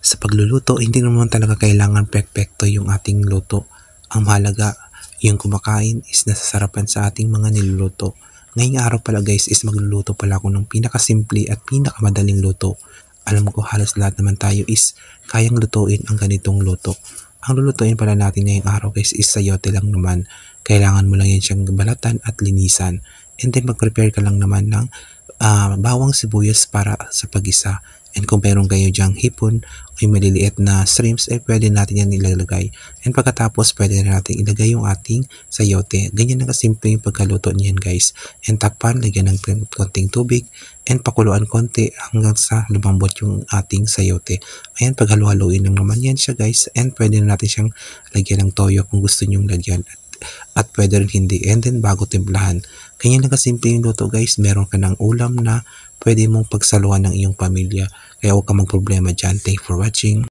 Sa pagluluto, hindi naman talaga kailangan perpekto yung ating luto. Ang mahalaga, yung kumakain is nasasarapan sa ating mga niluluto. Ngayong araw pala guys is magluluto pala ako ng pinakasimple at pinakamadaling luto. Alam ko halos lahat naman tayo is kayang lutuin ang ganitong luto. Ang lulutuin pala natin ngayong araw guys is sayote lang naman. Kailangan mo lang yan siyang balatan at linisan. And then mag-prepare ka lang naman ng bawang sibuyas para sa pag-isa. And kung meron kayo dyang hipon o yung maliliit na shrimps, pwede natin yan ilalagay. And pagkatapos, pwede na natin ilagay yung ating sayote. Ganyan na kasimple yung pagkaluto niyan guys. And takpan, lagyan ng konting tubig and pakuluan konti hanggang sa lumambot yung ating sayote. Ayan, paghalu-haluin lang naman yan siya guys. And pwede na natin siyang lagyan ng toyo kung gusto nyong lagyan. At pwede rin hindi. And then bago timplahan. Ganyan na kasimple yung luto guys. Meron ka ng ulam na pwede mong pagsaluhan ng iyong pamilya. Kaya huwag ka magproblema dyan. Thanks for watching.